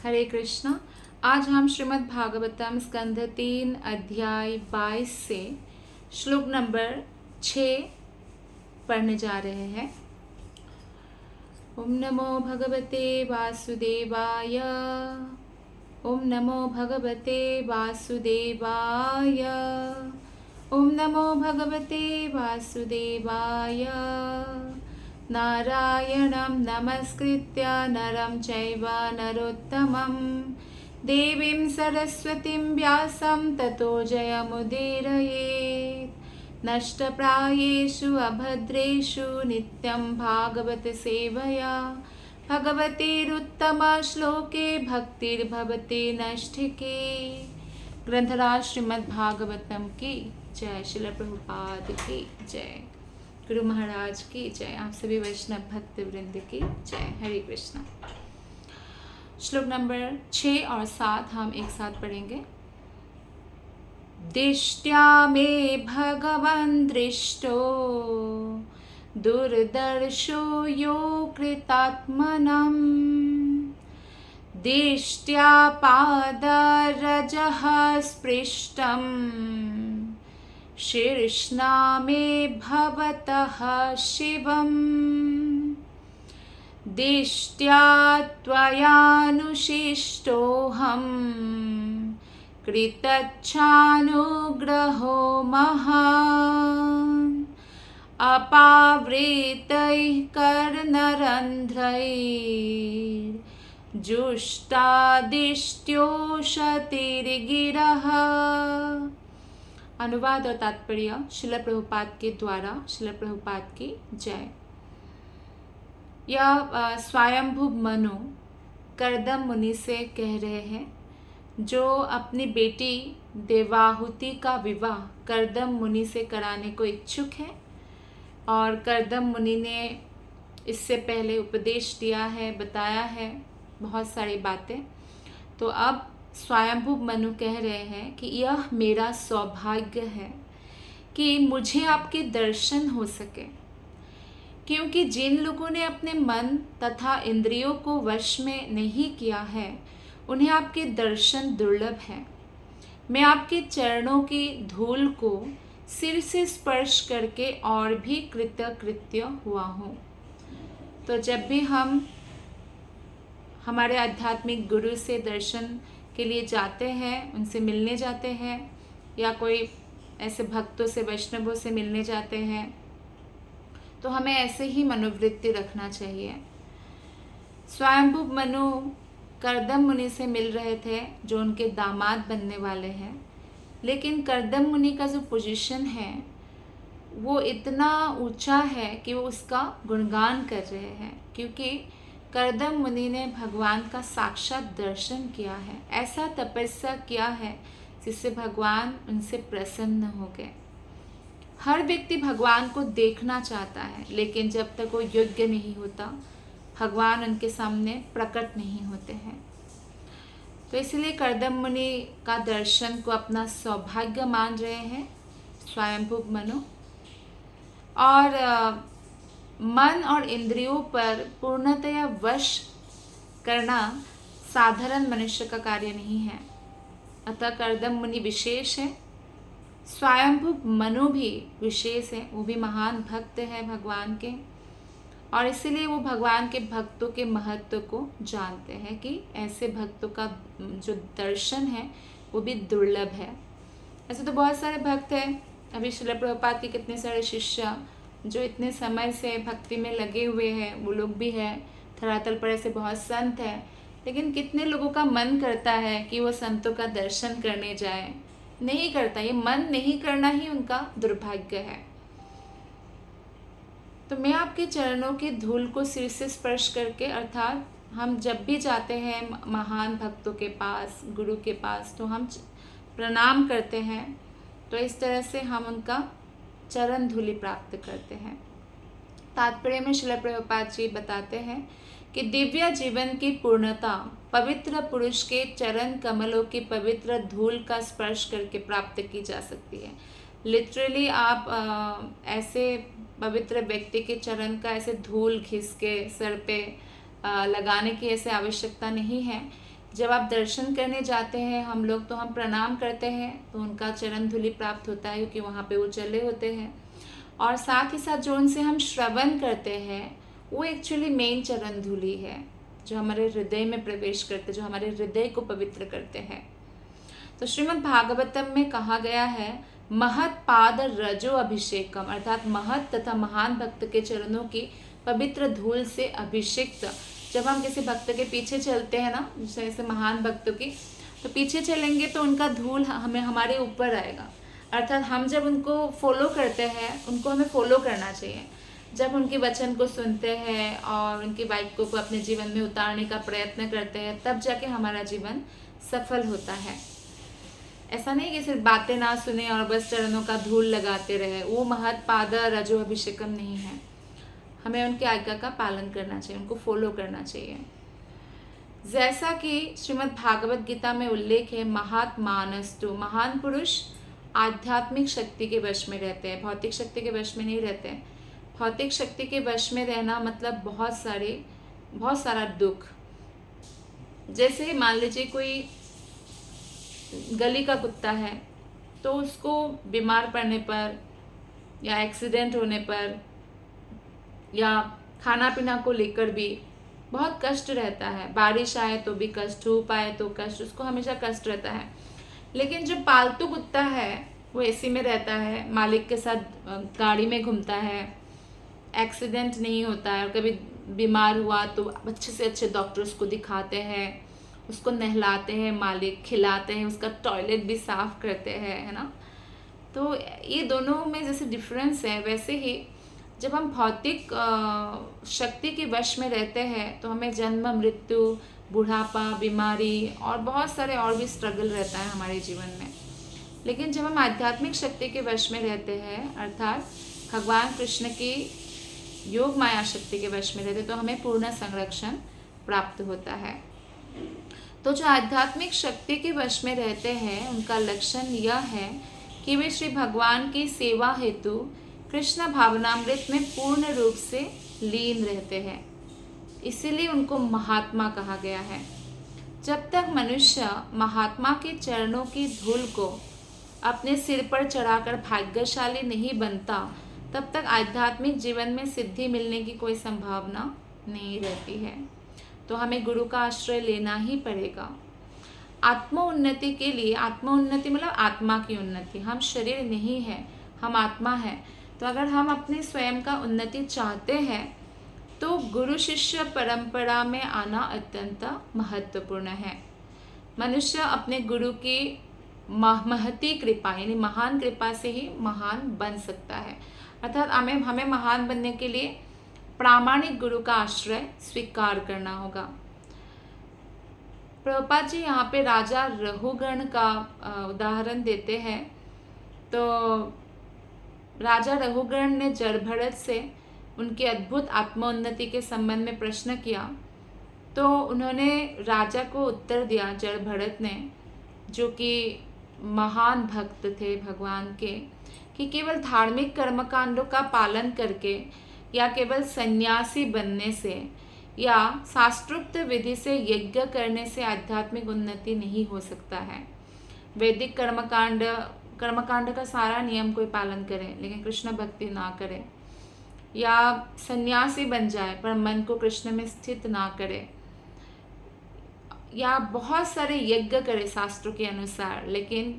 हरे कृष्णा। आज हम श्रीमद् भागवतम स्कंध 3 अध्याय 22 से श्लोक नंबर 6 पढ़ने जा रहे हैं। ओम नमो भगवते वासुदेवाय। ओम नमो भगवते वासुदेवाय। ओम नमो भगवते वासुदेवाय। नारायणं नमस्कृत्य नरं चैव नरोत्तमं देवीं सरस्वतीं व्यासं ततो जयमुदीरयेत्। नष्टप्रायेषु अभद्रेषु नित्यं भागवत सेवया भगवतीरुत्तमश्लोके भक्तिर्भवति नष्टिके। ग्रंथराज श्रीमद् भागवतम की जय। श्रील प्रभुपाद की जय। गुरु महाराज की जय। आप सभी वैष्णव भक्त वृंद की जय। हरे कृष्णा। श्लोक नंबर 6 और 7 हम एक साथ पढ़ेंगे। दिष्ट्या मे भगवन् दृष्टो दुर्दर्शो यो कृतात्मनम् दिष्ट्या पादरजः स्पृष्टम् शीर्ष्णा मे भवतः शिवम् दिष्ट्या त्वयानुशिष्टोऽहम् कृतच्छानुग्रहो महान् अपावृतैः कर्णरन्ध्रैर्जुष्टादिष्ट्योषतिर्गिरः। अनुवाद और तात्पर्य श्रील प्रभुपाद के द्वारा। श्रील प्रभुपाद की जय। यह स्वयंभू मनु कर्दम मुनि से कह रहे हैं, जो अपनी बेटी देवाहुति का विवाह कर्दम मुनि से कराने को इच्छुक है। और कर्दम मुनि ने इससे पहले उपदेश दिया है, बताया है बहुत सारी बातें। तो अब स्वयंभू मनु कह रहे हैं कि यह मेरा सौभाग्य है कि मुझे आपके दर्शन हो सके, क्योंकि जिन लोगों ने अपने मन तथा इंद्रियों को वश में नहीं किया है, उन्हें आपके दर्शन दुर्लभ है। मैं आपके चरणों की धूल को सिर से स्पर्श करके और भी कृतकृत्य हुआ हूँ। तो जब भी हम हमारे आध्यात्मिक गुरु से दर्शन के लिए जाते हैं, उनसे मिलने जाते हैं, या कोई ऐसे भक्तों से वैष्णवों से मिलने जाते हैं, तो हमें ऐसे ही मनोवृत्ति रखना चाहिए। स्वयंभू मनु कर्दम मुनि से मिल रहे थे, जो उनके दामाद बनने वाले हैं। लेकिन कर्दम मुनि का जो पोजीशन है वो इतना ऊंचा है कि वो उसका गुणगान कर रहे हैं, क्योंकि कर्दम मुनि ने भगवान का साक्षात दर्शन किया है। ऐसा तपस्या किया है जिससे भगवान उनसे प्रसन्न हो गए। हर व्यक्ति भगवान को देखना चाहता है, लेकिन जब तक वो योग्य नहीं होता, भगवान उनके सामने प्रकट नहीं होते हैं। तो इसलिए कर्दम मुनि का दर्शन को अपना सौभाग्य मान रहे हैं स्वयंभू मनु। और मन और इंद्रियों पर पूर्णतया वश करना साधारण मनुष्य का कार्य नहीं है। अतः कर्दम मुनि विशेष है, स्वयंभू मनु भी विशेष है। वो भी महान भक्त है भगवान के, और इसीलिए वो भगवान के भक्तों के महत्व को जानते हैं कि ऐसे भक्तों का जो दर्शन है वो भी दुर्लभ है। ऐसे तो बहुत सारे भक्त हैं। अभी श्रील प्रभुपाद के कितने सारे शिष्य जो इतने समय से भक्ति में लगे हुए हैं, वो लोग भी हैं। धरातल पर ऐसे बहुत संत हैं, लेकिन कितने लोगों का मन करता है कि वो संतों का दर्शन करने जाए, नहीं करता। ये मन नहीं करना ही उनका दुर्भाग्य है। तो मैं आपके चरणों की धूल को सिर से स्पर्श करके, अर्थात हम जब भी जाते हैं महान भक्तों के पास, गुरु के पास, तो हम प्रणाम करते हैं। तो इस तरह से हम उनका चरण धूलि प्राप्त करते हैं। तात्पर्य में श्रील प्रभुपाद जी बताते हैं कि दिव्य जीवन की पूर्णता पवित्र पुरुष के चरण कमलों की पवित्र धूल का स्पर्श करके प्राप्त की जा सकती है। लिटरली आप ऐसे पवित्र व्यक्ति के चरण का ऐसे धूल घिस के सर पे लगाने की ऐसे आवश्यकता नहीं है, जब आप दर्शन करने जाते हैं हम लोग तो हम प्रणाम करते हैं, तो उनका चरण धूलि प्राप्त होता है क्योंकि वहाँ पे वो चले होते हैं। और साथ ही साथ जो उनसे हम श्रवण करते हैं वो एक्चुअली मेन चरण धूलि है, जो हमारे हृदय में प्रवेश करते, जो हमारे हृदय को पवित्र करते हैं। तो श्रीमद् भागवतम में कहा गया है महत पाद रजो अभिषेकम, अर्थात महत तथा महान भक्त के चरणों की पवित्र धूल से अभिषिक्त। जब हम किसी भक्त के पीछे चलते हैं ना, जैसे महान भक्तों की, तो पीछे चलेंगे तो उनका धूल हमारे ऊपर आएगा। अर्थात हम जब उनको फॉलो करते हैं, उनको हमें फॉलो करना चाहिए। जब उनके वचन को सुनते हैं और उनकी वाक्यों को अपने जीवन में उतारने का प्रयत्न करते हैं, तब जाके हमारा जीवन सफल होता है। ऐसा नहीं कि सिर्फ बातें ना सुने और बस चरणों का धूल लगाते रहे, वो महत पाद रजो अभिषेकम नहीं है। हमें उनकी आज्ञा का पालन करना चाहिए, उनको फॉलो करना चाहिए। जैसा कि श्रीमद् भागवत गीता में उल्लेख है, महात्मानस्तु, महान पुरुष आध्यात्मिक शक्ति के वश में रहते हैं, भौतिक शक्ति के वश में नहीं रहते हैं। भौतिक शक्ति के वश में रहना मतलब बहुत सारा दुख। जैसे मान लीजिए कोई गली का कुत्ता है, तो उसको बीमार पड़ने पर या एक्सीडेंट होने पर या खाना पीना को लेकर भी बहुत कष्ट रहता है। बारिश आए तो भी कष्ट, धूप आए तो कष्ट, उसको हमेशा कष्ट रहता है। लेकिन जो पालतू कुत्ता है वो एसी में रहता है, मालिक के साथ गाड़ी में घूमता है, एक्सीडेंट नहीं होता है, और कभी बीमार हुआ तो अच्छे से अच्छे डॉक्टर्स को दिखाते हैं, उसको नहलाते हैं मालिक, खिलाते हैं, उसका टॉयलेट भी साफ करते हैं, है ना। तो ये दोनों में जैसे डिफरेंस है, वैसे ही जब हम भौतिक शक्ति के वश में रहते हैं तो हमें जन्म, मृत्यु, बुढ़ापा, बीमारी और बहुत सारे और भी स्ट्रगल रहता है हमारे जीवन में। लेकिन जब हम आध्यात्मिक शक्ति के वश में रहते हैं, अर्थात भगवान कृष्ण की योग माया शक्ति के वश में रहते हैं, तो हमें पूर्ण संरक्षण प्राप्त होता है। तो जो आध्यात्मिक शक्ति के वश में रहते हैं उनका लक्षण यह है कि वे श्री भगवान की सेवा हेतु कृष्ण भावनामृत में पूर्ण रूप से लीन रहते हैं, इसीलिए उनको महात्मा कहा गया है। जब तक मनुष्य महात्मा के चरणों की धूल को अपने सिर पर चढ़ाकर भाग्यशाली नहीं बनता, तब तक आध्यात्मिक जीवन में सिद्धि मिलने की कोई संभावना नहीं रहती है। तो हमें गुरु का आश्रय लेना ही पड़ेगा। आत्मोन्नति के लिए, आत्मोन्नति मतलब आत्मा की उन्नति, हम शरीर नहीं है, हम आत्मा है। तो अगर हम अपने स्वयं का उन्नति चाहते हैं तो गुरु शिष्य परंपरा में आना अत्यंत महत्वपूर्ण है। मनुष्य अपने गुरु की महती कृपा यानी महान कृपा से ही महान बन सकता है। अर्थात हमें महान बनने के लिए प्रामाणिक गुरु का आश्रय स्वीकार करना होगा। प्रभुपाद जी यहाँ पे राजा रहुगण का उदाहरण देते हैं। तो राजा रहुगण ने जड़भरत से उनकी अद्भुत आत्मोन्नति के संबंध में प्रश्न किया, तो उन्होंने राजा को उत्तर दिया, जड़भरत ने, जो कि महान भक्त थे भगवान के, कि केवल धार्मिक कर्मकांडों का पालन करके या केवल सन्यासी बनने से या शास्त्रोक्त विधि से यज्ञ करने से आध्यात्मिक उन्नति नहीं हो सकता है। वैदिक कर्मकांड का सारा नियम कोई पालन करे लेकिन कृष्ण भक्ति ना करे, या सन्यासी बन जाए पर मन को कृष्ण में स्थित ना करे, या बहुत सारे यज्ञ करे शास्त्रों के अनुसार लेकिन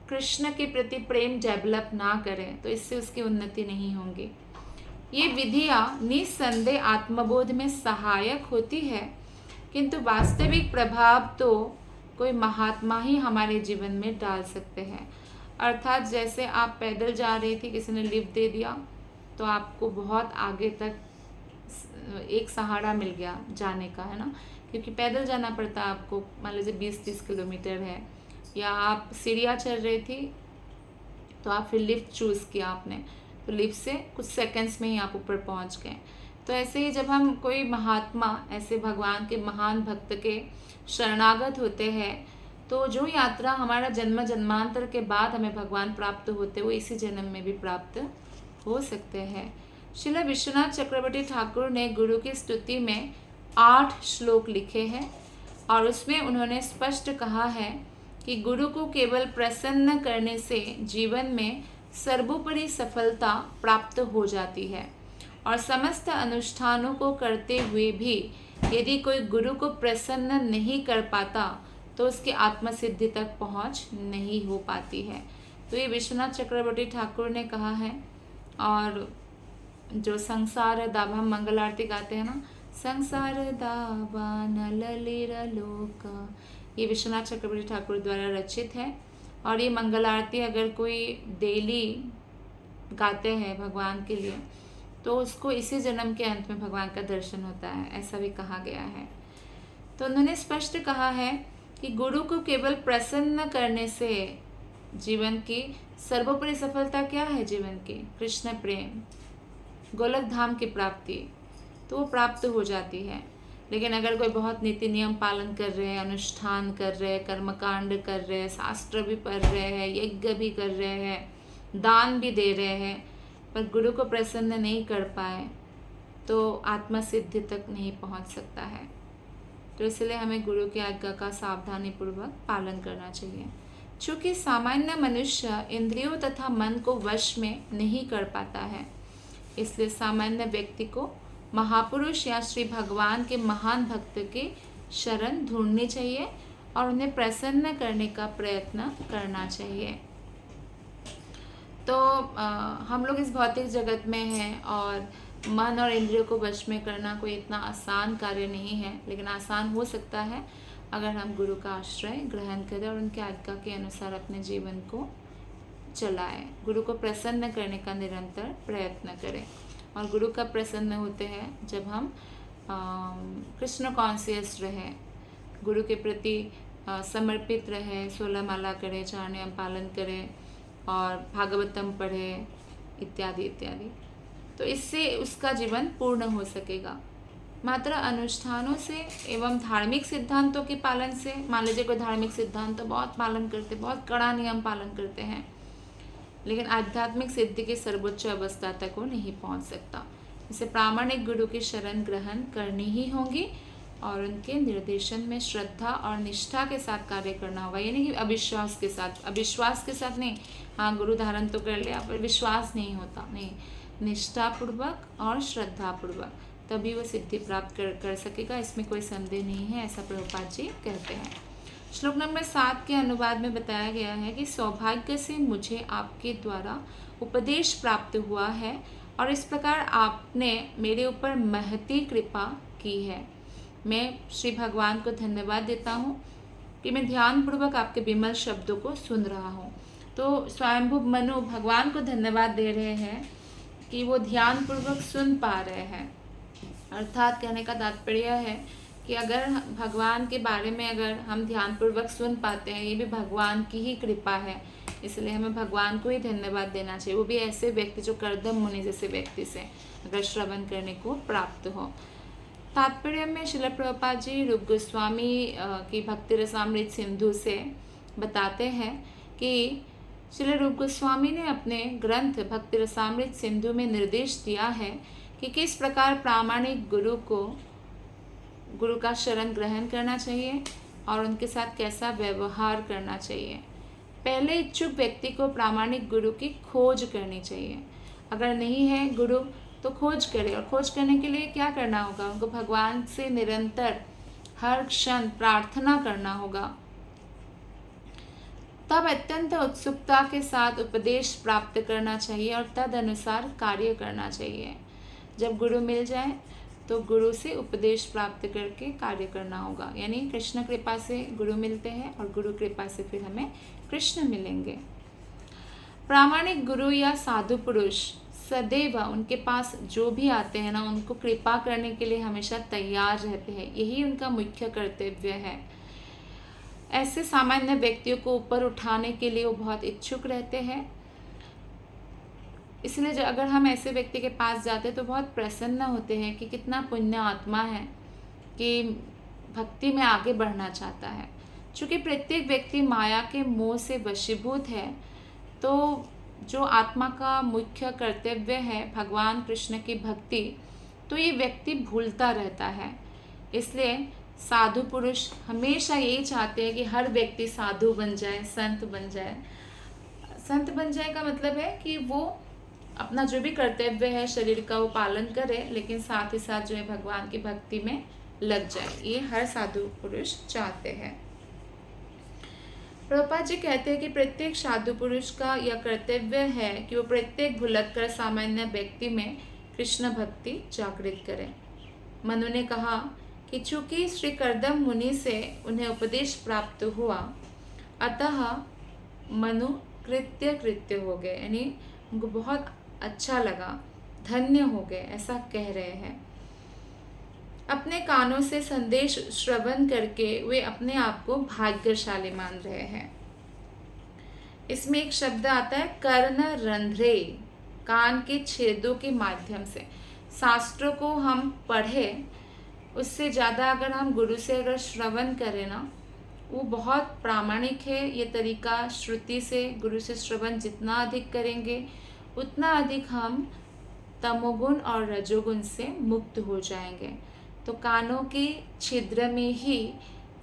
कृष्ण के प्रति प्रेम डेवलप ना करे, तो इससे उसकी उन्नति नहीं होगी। ये विधियाँ निस्संदेह आत्मबोध में सहायक होती है, किंतु वास्तविक प्रभाव तो कोई महात्मा ही हमारे जीवन में डाल सकते हैं। अर्थात जैसे आप पैदल जा रही थी, किसी ने लिफ्ट दे दिया तो आपको बहुत आगे तक एक सहारा मिल गया जाने का, है ना, क्योंकि पैदल जाना पड़ता है आपको। मान लीजिए 20-30 किलोमीटर है, या आप सीढ़ियाँ चढ़ रही थी तो आप फिर लिफ्ट चूज़ किया आपने, तो लिफ्ट से कुछ सेकंड्स में ही आप ऊपर पहुंच गए। तो ऐसे ही जब हम कोई महात्मा, ऐसे भगवान के महान भक्त के शरणागत होते हैं, तो जो यात्रा हमारा जन्म जन्मांतर के बाद हमें भगवान प्राप्त होते वो इसी जन्म में भी प्राप्त हो सकते हैं। श्रील विश्वनाथ चक्रवर्ती ठाकुर ने गुरु की स्तुति में 8 श्लोक लिखे हैं। और उसमें उन्होंने स्पष्ट कहा है कि गुरु को केवल प्रसन्न करने से जीवन में सर्वोपरि सफलता प्राप्त हो जाती है और समस्त अनुष्ठानों को करते हुए भी यदि कोई गुरु को प्रसन्न नहीं कर पाता तो उसकी आत्मसिद्धि तक पहुंच नहीं हो पाती है। तो ये विश्वनाथ चक्रवर्ती ठाकुर ने कहा है। और जो संसार दावा, हम मंगल आरती गाते हैं ना, संसार दावा न ललिर लोक, ये विश्वनाथ चक्रवर्ती ठाकुर द्वारा रचित है। और ये मंगल आरती अगर कोई डेली गाते हैं भगवान के लिए तो उसको इसी जन्म के अंत में भगवान का दर्शन होता है, ऐसा भी कहा गया है। तो उन्होंने स्पष्ट कहा है कि गुरु को केवल प्रसन्न करने से जीवन की सर्वोपरि सफलता क्या है, जीवन की कृष्ण प्रेम, गोलक धाम की प्राप्ति, तो वो प्राप्त हो जाती है। लेकिन अगर कोई बहुत नीति नियम पालन कर रहे हैं, अनुष्ठान कर रहे हैं, कर्मकांड कर रहे हैं, शास्त्र भी पढ़ रहे हैं, यज्ञ भी कर रहे हैं, दान भी दे रहे हैं, पर गुरु को प्रसन्न नहीं कर पाए तो आत्मा सिद्धि तक नहीं पहुंच सकता है। तो इसलिए हमें गुरु की आज्ञा का सावधानी पूर्वक पालन करना चाहिए। चूँकि सामान्य मनुष्य इंद्रियों तथा मन को वश में नहीं कर पाता है, इसलिए सामान्य व्यक्ति को महापुरुष या श्री भगवान के महान भक्त की शरण ढूंढनी चाहिए और उन्हें प्रसन्न करने का प्रयत्न करना चाहिए। तो हम लोग इस भौतिक जगत में हैं और मन और इंद्रियों को वश में करना कोई इतना आसान कार्य नहीं है, लेकिन आसान हो सकता है अगर हम गुरु का आश्रय ग्रहण करें और उनके आज्ञा के अनुसार अपने जीवन को चलाएं। गुरु को प्रसन्न करने का निरंतर प्रयत्न करें। और गुरु कब प्रसन्न होते हैं? जब हम कृष्ण कॉन्शियस रहें, गुरु के प्रति समर्पित रहें, 16 माला करें, 4 नियम पालन करें और भागवतम पढ़े इत्यादि इत्यादि। तो इससे उसका जीवन पूर्ण हो सकेगा। मात्र अनुष्ठानों से एवं धार्मिक सिद्धांतों के पालन से, मान लीजिए कोई धार्मिक सिद्धांत तो बहुत पालन करते, बहुत कड़ा नियम पालन करते हैं, लेकिन आध्यात्मिक सिद्धि की सर्वोच्च अवस्था तक वो नहीं पहुंच सकता। इसे प्रामाणिक गुरु की शरण ग्रहण करनी ही होगी और उनके निर्देशन में श्रद्धा और निष्ठा के साथ कार्य करना होगा। यानी कि अविश्वास के साथ नहीं, हाँ गुरु धारण तो कर लिया पर विश्वास नहीं होता, नहीं, निष्ठापूर्वक और श्रद्धापूर्वक तभी वो सिद्धि प्राप्त कर सकेगा, इसमें कोई संदेह नहीं है, ऐसा प्रभुपाद जी कहते हैं। श्लोक नंबर 7 के अनुवाद में बताया गया है कि सौभाग्य से मुझे आपके द्वारा उपदेश प्राप्त हुआ है और इस प्रकार आपने मेरे ऊपर महती कृपा की है। मैं श्री भगवान को धन्यवाद देता हूँ कि मैं ध्यानपूर्वक आपके विमल शब्दों को सुन रहा हूँ। तो स्वयंभू मनु भगवान को धन्यवाद दे रहे हैं कि वो ध्यानपूर्वक सुन पा रहे हैं। अर्थात कहने का तात्पर्य है कि अगर भगवान के बारे में अगर हम ध्यानपूर्वक सुन पाते हैं, ये भी भगवान की ही कृपा है, इसलिए हमें भगवान को ही धन्यवाद देना चाहिए। वो भी ऐसे व्यक्ति जो कर्दम मुनि जैसे व्यक्ति से अगर श्रवण करने को प्राप्त हो। तात्पर्य में श्रील प्रभुपाद जी रूप गोस्वामी की भक्ति रसामृत सिंधु से बताते हैं कि श्रील रूप गोस्वामी ने अपने ग्रंथ भक्ति रसामृत सिंधु में निर्देश दिया है कि किस प्रकार प्रामाणिक गुरु का शरण ग्रहण करना चाहिए और उनके साथ कैसा व्यवहार करना चाहिए। पहले इच्छुक व्यक्ति को प्रामाणिक गुरु की खोज करनी चाहिए। अगर नहीं है गुरु तो खोज करे, और खोज करने के लिए क्या करना होगा? उनको भगवान से निरंतर हर क्षण प्रार्थना करना होगा। तब अत्यंत उत्सुकता के साथ उपदेश प्राप्त करना चाहिए और तद अनुसार कार्य करना चाहिए। जब गुरु मिल जाए तो गुरु से उपदेश प्राप्त करके कार्य करना होगा। यानी कृष्ण कृपा से गुरु मिलते हैं और गुरु कृपा से फिर हमें कृष्ण मिलेंगे। प्रामाणिक गुरु या साधु पुरुष सदैव उनके पास जो भी आते हैं ना, उनको कृपा करने के लिए हमेशा तैयार रहते हैं। यही उनका मुख्य कर्तव्य है। ऐसे सामान्य व्यक्तियों को ऊपर उठाने के लिए वो बहुत इच्छुक रहते हैं। इसलिए अगर हम ऐसे व्यक्ति के पास जाते हैं तो बहुत प्रसन्न होते हैं कि कितना पुण्य आत्मा है कि भक्ति में आगे बढ़ना चाहता है। चूँकि प्रत्येक व्यक्ति माया के मोह से वशीभूत है, तो जो आत्मा का मुख्य कर्तव्य है भगवान कृष्ण की भक्ति, तो ये व्यक्ति भूलता रहता है। इसलिए साधु पुरुष हमेशा यही चाहते हैं कि हर व्यक्ति साधु बन जाए, संत बन जाए। संत बन जाए का मतलब है कि वो अपना जो भी कर्तव्य है शरीर का वो पालन करे, लेकिन साथ ही साथ जो है भगवान की भक्ति में लग जाए। ये हर साधु पुरुष चाहते हैं। प्रभुपाद जी कहते हैं कि प्रत्येक साधु पुरुष का यह कर्तव्य है कि वो प्रत्येक भुलक्कड़ सामान्य व्यक्ति में कृष्ण भक्ति जागृत करें। मनु ने कहा कि चूंकि श्री कर्दम मुनि से उन्हें उपदेश प्राप्त हुआ, अतः मनु कृत्य हो गए, यानी उनको बहुत अच्छा लगा, धन्य हो गए, ऐसा कह रहे हैं। अपने कानों से संदेश श्रवण करके वे अपने आप को भाग्यशाली मान रहे हैं। इसमें एक शब्द आता है कर्ण रंध्रे, कान के छेदों के माध्यम से। शास्त्रों को हम पढ़े, उससे ज़्यादा अगर हम गुरु से अगर श्रवण करें ना, वो बहुत प्रामाणिक है ये तरीका। श्रुति से, गुरु से श्रवण जितना अधिक करेंगे उतना अधिक हम तमोगुण और रजोगुण से मुक्त हो जाएंगे। तो कानों के छिद्र में ही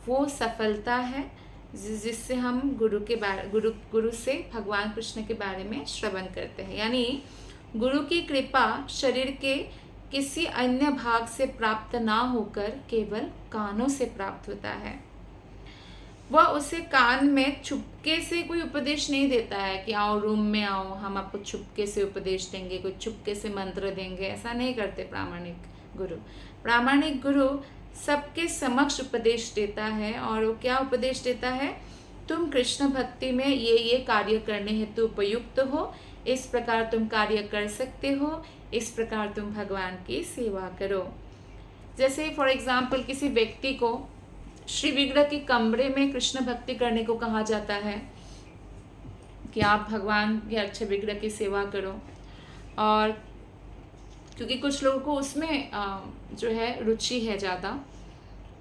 वो सफलता है जिससे हम गुरु से भगवान कृष्ण के बारे में श्रवण करते हैं। यानी गुरु की कृपा शरीर के किसी अन्य भाग से प्राप्त ना होकर केवल कानों से प्राप्त होता है। वह उसे कान में छुपके से कोई उपदेश नहीं देता है कि आओ रूम में आओ, हम आपको छुपके से उपदेश देंगे, कोई छुपके से मंत्र देंगे, ऐसा नहीं करते प्रामाणिक गुरु। प्रामाणिक गुरु सबके समक्ष उपदेश देता है। और वो क्या उपदेश देता है? तुम कृष्ण भक्ति में ये कार्य करने हेतु उपयुक्त हो, इस प्रकार तुम कार्य कर सकते हो, इस प्रकार तुम भगवान की सेवा करो। जैसे फॉर एग्जाम्पल किसी व्यक्ति को श्री विग्रह के कमरे में कृष्ण भक्ति करने को कहा जाता है कि आप भगवान के अच्छे विग्रह की सेवा करो। और क्योंकि कुछ लोगों को उसमें जो है रुचि है ज़्यादा,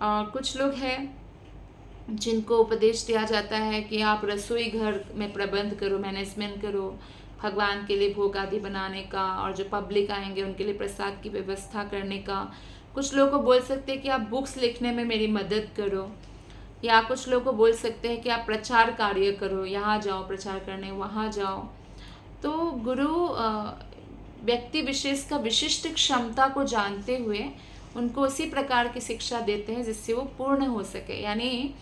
और कुछ लोग हैं जिनको उपदेश दिया जाता है कि आप रसोई घर में प्रबंध करो, मैनेजमेंट करो, भगवान के लिए भोग आदि बनाने का, और जो पब्लिक आएंगे उनके लिए प्रसाद की व्यवस्था करने का। कुछ लोगों को बोल सकते हैं कि आप बुक्स लिखने में मेरी मदद करो, या कुछ लोगों को बोल सकते हैं कि आप प्रचार कार्य करो, यहाँ जाओ प्रचार करने, वहाँ जाओ। तो गुरु व्यक्ति विशेष का विशिष्ट क्षमता को जानते हुए उनको उसी प्रकार की शिक्षा देते हैं जिससे वो पूर्ण हो सके। यानी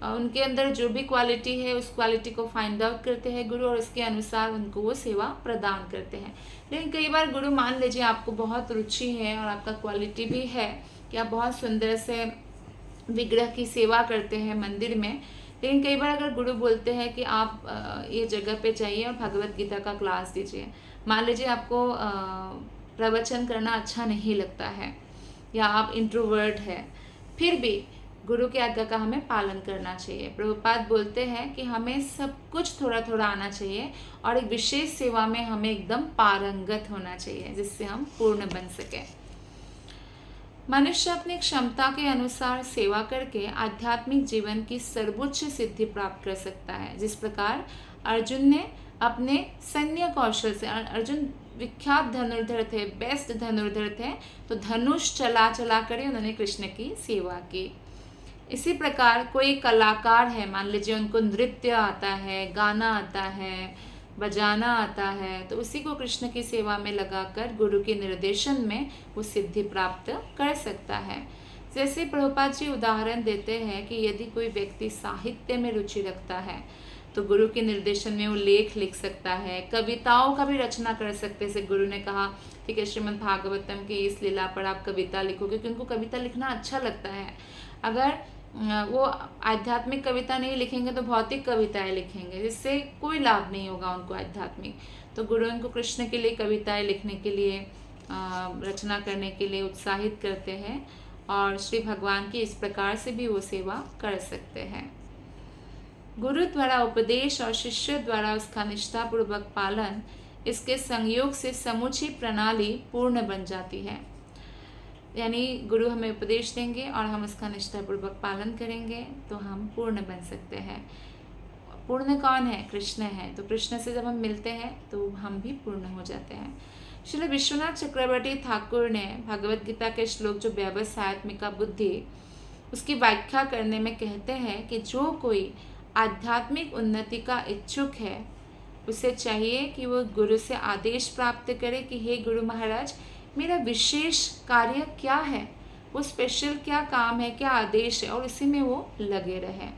उनके अंदर जो भी क्वालिटी है उस क्वालिटी को फाइंड आउट करते हैं गुरु, और उसके अनुसार उनको वो सेवा प्रदान करते हैं। लेकिन कई बार गुरु, मान लीजिए आपको बहुत रुचि है और आपका क्वालिटी भी है कि आप बहुत सुंदर से विग्रह की सेवा करते हैं मंदिर में, लेकिन कई बार अगर गुरु बोलते हैं कि आप ये जगह पे जाइए और भगवत गीता का क्लास दीजिए, मान लीजिए आपको प्रवचन करना अच्छा नहीं लगता है या आप इंट्रोवर्ट है, फिर भी गुरु की आज्ञा का हमें पालन करना चाहिए। प्रभुपाद बोलते हैं कि हमें सब कुछ थोड़ा थोड़ा आना चाहिए और एक विशेष सेवा में हमें एकदम पारंगत होना चाहिए जिससे हम पूर्ण बन सके। मनुष्य अपनी क्षमता के अनुसार सेवा करके आध्यात्मिक जीवन की सर्वोच्च सिद्धि प्राप्त कर सकता है। जिस प्रकार अर्जुन ने अपने सैन्य कौशल से, अर्जुन विख्यात धनुर्धर थे, बेस्ट धनुर्धर थे, तो धनुष चला चला कर उन्होंने कृष्ण की सेवा की। इसी प्रकार कोई कलाकार है, मान लीजिए उनको नृत्य आता है, गाना आता है, बजाना आता है, तो उसी को कृष्ण की सेवा में लगाकर गुरु के निर्देशन में वो सिद्धि प्राप्त कर सकता है। जैसे प्रभुपाद जी उदाहरण देते हैं कि यदि कोई व्यक्ति साहित्य में रुचि रखता है तो गुरु के निर्देशन में वो लेख लिख सकता है, कविताओं का भी रचना कर सकते हैं। जैसे गुरु ने कहा ठीक है, श्रीमद् भागवतम की इस लीला पर आप कविता लिखो, क्योंकि उनको कविता लिखना अच्छा लगता है। अगर वो आध्यात्मिक कविता नहीं लिखेंगे तो भौतिक कविताएं लिखेंगे, जिससे कोई लाभ नहीं होगा उनको आध्यात्मिक। तो गुरु उनको कृष्ण के लिए कविताएं लिखने के लिए, रचना करने के लिए उत्साहित करते हैं, और श्री भगवान की इस प्रकार से भी वो सेवा कर सकते हैं। गुरु द्वारा उपदेश और शिष्य द्वारा उसका निष्ठापूर्वक पालन, इसके संयोग से समूची प्रणाली पूर्ण बन जाती है। यानी गुरु हमें उपदेश देंगे और हम उसका निष्ठापूर्वक पालन करेंगे तो हम पूर्ण बन सकते हैं। पूर्ण कौन है? कृष्ण है। तो कृष्ण से जब हम मिलते हैं तो हम भी पूर्ण हो जाते हैं। श्री विश्वनाथ चक्रवर्ती ठाकुर ने भगवद गीता के श्लोक जो व्यवसायत्मिका बुद्धि, उसकी व्याख्या करने में कहते हैं कि जो कोई आध्यात्मिक उन्नति का इच्छुक है उसे चाहिए कि वो गुरु से आदेश प्राप्त करे कि हे गुरु महाराज, मेरा विशेष कार्य क्या है, वो स्पेशल क्या काम है, क्या आदेश है, और उसी में वो लगे रहे।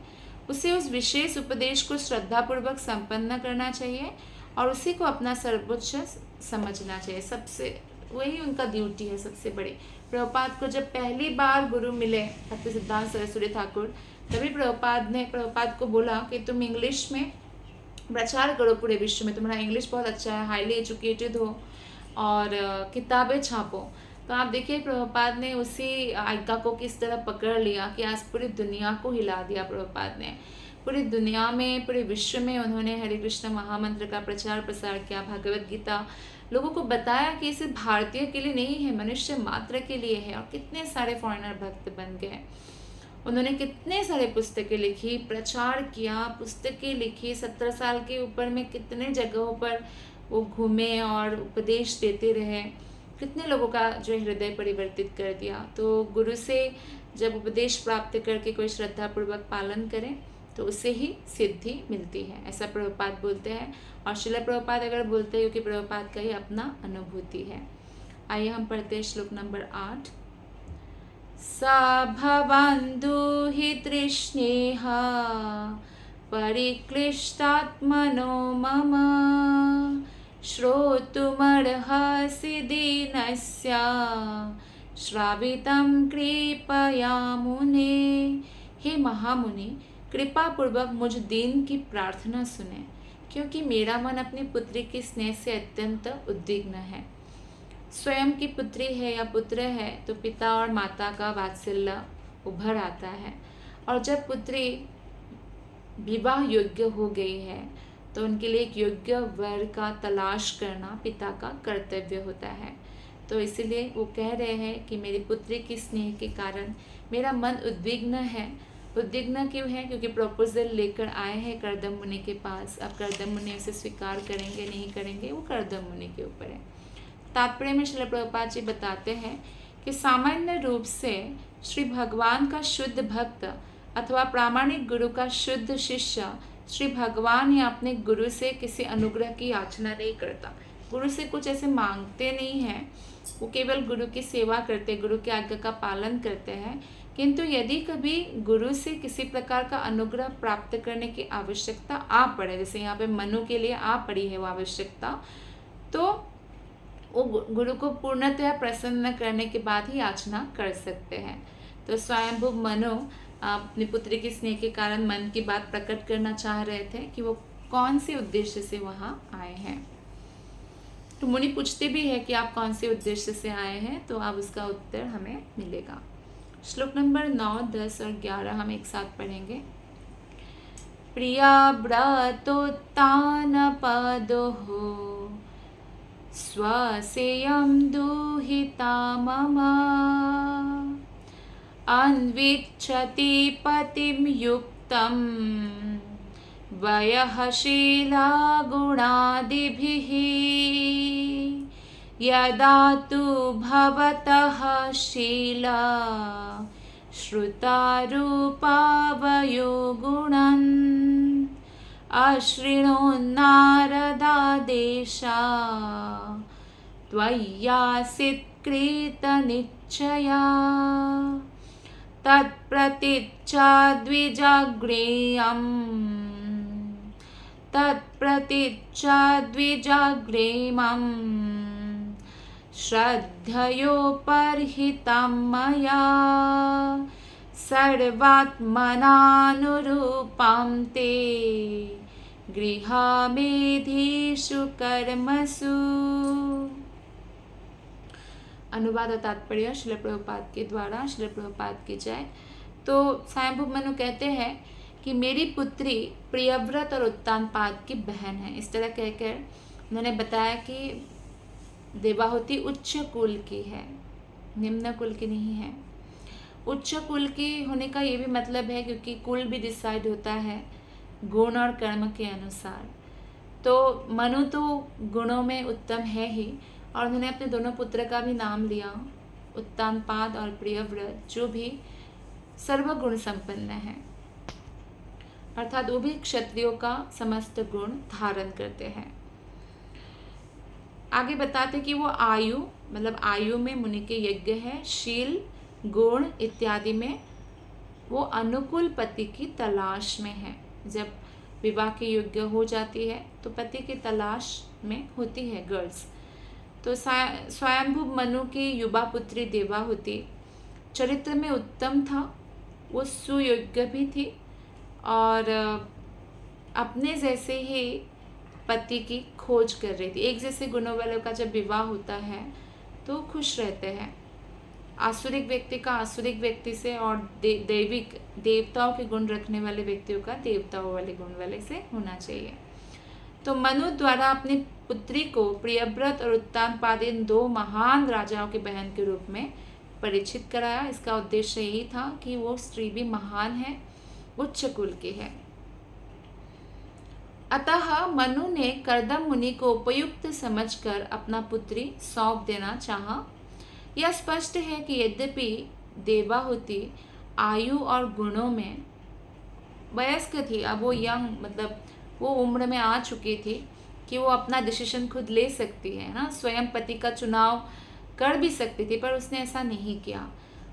उसे उस विशेष उपदेश को श्रद्धापूर्वक संपन्न करना चाहिए और उसी को अपना सर्वोच्च समझना चाहिए। सबसे वही उनका ड्यूटी है सबसे बड़ी। प्रभुपाद को जब पहली बार गुरु मिले भक्ति सिद्धांत सरस्वती ठाकुर, तभी प्रभुपाद को बोला कि तुम इंग्लिश में प्रचार करो पूरे विश्व में, तुम्हारा इंग्लिश बहुत अच्छा है, हाईली एजुकेटेड हो और किताबें छापो। तो आप देखिए प्रभुपाद ने उसी आज्ञा को किस तरह पकड़ लिया कि आज पूरी दुनिया को हिला दिया। प्रभुपाद ने पूरी दुनिया में, पूरे विश्व में उन्होंने हरे कृष्ण महामंत्र का प्रचार प्रसार किया, भगवत गीता लोगों को बताया कि इसे भारतीय के लिए नहीं है, मनुष्य मात्र के लिए है। और कितने सारे फॉरेनर भक्त बन गए। उन्होंने कितने सारे पुस्तकें लिखी, प्रचार किया, पुस्तकें लिखी। 17 साल के ऊपर में कितने जगहों पर वो घूमे और उपदेश देते रहे, कितने लोगों का जो हृदय परिवर्तित कर दिया। तो गुरु से जब उपदेश प्राप्त करके कोई श्रद्धापूर्वक पालन करे तो उसे ही सिद्धि मिलती है, ऐसा प्रभुपाद बोलते हैं। और श्रील प्रभुपाद अगर बोलते हैं कि प्रभुपाद का ही अपना अनुभूति है। आइए हम पढ़ते हैं श्लोक नंबर 8। सा भवन्तु हि तृष्णेः परिक्लिष्टात्मनो मम श्रोतुमर्हसि दीनस्य श्रावितं कृपया मुने। हे महामुनि, कृपा पूर्वक मुझ दीन की प्रार्थना सुने, क्योंकि मेरा मन अपनी पुत्री के स्नेह से अत्यंत उद्विग्न है। स्वयं की पुत्री है या पुत्र है तो पिता और माता का वात्सल्य उभर आता है, और जब पुत्री विवाह योग्य हो गई है तो उनके लिए एक योग्य वर का तलाश करना पिता का कर्तव्य होता है। तो इसीलिए वो कह रहे हैं कि मेरी पुत्री की स्नेह के कारण मेरा मन उद्विग्न है। उद्विग्न क्यों है? क्योंकि प्रपोजल लेकर आए हैं कर्दम मुनि के पास। अब कर्दम मुनि उसे स्वीकार करेंगे नहीं करेंगे वो कर्दम मुनि के ऊपर है। तात्पर्य में श्रील प्रभुपाद जी बताते हैं कि सामान्य रूप से श्री भगवान का शुद्ध भक्त अथवा प्रामाणिक गुरु का शुद्ध शिष्य श्री भगवान या अपने गुरु से किसी अनुग्रह की याचना नहीं करता, गुरु से कुछ ऐसे मांगते नहीं हैं, वो केवल गुरु की सेवा करते, गुरु की आज्ञा का पालन करते हैं। किंतु यदि कभी गुरु से किसी प्रकार का अनुग्रह प्राप्त करने की आवश्यकता आ पड़े, जैसे यहाँ पे मनु के लिए आ पड़ी है वो आवश्यकता, तो वो गुरु को पूर्णतया प्रसन्न करने के बाद ही याचना कर सकते हैं। तो स्वयंभू मनु अपनी पुत्री के स्नेह के कारण मन की बात प्रकट करना चाह रहे थे कि वो कौन से उद्देश्य से वहाँ आए हैं। तो मुनि पूछते भी है कि आप कौन से उद्देश्य से आए हैं, तो अब उसका उत्तर हमें मिलेगा। श्लोक नंबर 9, 10 और 11 हम एक साथ पढ़ेंगे। प्रिया व्रतोत्तान पदोः स्वसेयं दुहिता मम अन्विच्छति पतिं युक्तं वयःशीला गुणादिभिः यदा तु भवतः शीला श्रुतारूपावयो गुणन् अशृणोन्नारदादेशा त्वय्यासीत्कृतनिश्चया तत्प्रतीक्षा द्विजाग्रेमं श्रद्धयोपर्हितं मया सर्वात्मनानुरूपं ते गृहामेधीषु कर्मसु। अनुवाद और तात्पर्य श्रील प्रभुपाद के द्वारा। श्रील प्रभुपाद की जय। तो स्वयंभू मनु कहते हैं कि मेरी पुत्री प्रियव्रत और उत्तानपाद की बहन है। इस तरह कहकर उन्होंने बताया कि देवाहुति उच्च कुल की है, निम्न कुल की नहीं है। उच्च कुल की होने का ये भी मतलब है क्योंकि कुल भी डिसाइड होता है गुण और कर्म के अनुसार। तो मनु तो गुणों में उत्तम है ही, और उन्होंने अपने दोनों पुत्र का भी नाम लिया, उत्तानपाद और प्रियव्रत, जो भी सर्वगुण संपन्न है, अर्थात वो भी क्षत्रियों का समस्त गुण धारण करते हैं। आगे बताते कि वो आयु, मतलब आयु में मुनि के यज्ञ है, शील, गुण इत्यादि में वो अनुकूल पति की तलाश में है। जब विवाह के योग्य हो जाती है तो पति की तलाश में होती है गर्ल्स। तो स्वयंभू मनु की युवा पुत्री देवाहुति चरित्र में उत्तम था, वो सुयोग्य भी थी और अपने जैसे ही पति की खोज कर रही थी। एक जैसे गुणों वालों का जब विवाह होता है तो खुश रहते हैं। आसुरिक व्यक्ति का आसुरिक व्यक्ति से और दैविक देवताओं के गुण रखने वाले व्यक्तियों का देवताओं वाले गुण वाले से होना चाहिए। तो मनु द्वारा अपनी पुत्री को प्रियव्रत और उत्तानपाद इन दो महान राजाओं के बहन के रूप में परिचित कराया। इसका उद्देश्य यही था कि वो स्त्री भी महान है, उच्च कुल की है। अतः मनु ने कर्दम मुनि को उपयुक्त समझकर अपना पुत्री सौंप देना चाहा। यह स्पष्ट है कि यद्यपि देवाहुति आयु और गुणों में वयस्क थी, अब वो यंग, मतलब वो उम्र में आ चुकी थी कि वो अपना डिसीजन खुद ले सकती है ना, स्वयं पति का चुनाव कर भी सकती थी, पर उसने ऐसा नहीं किया।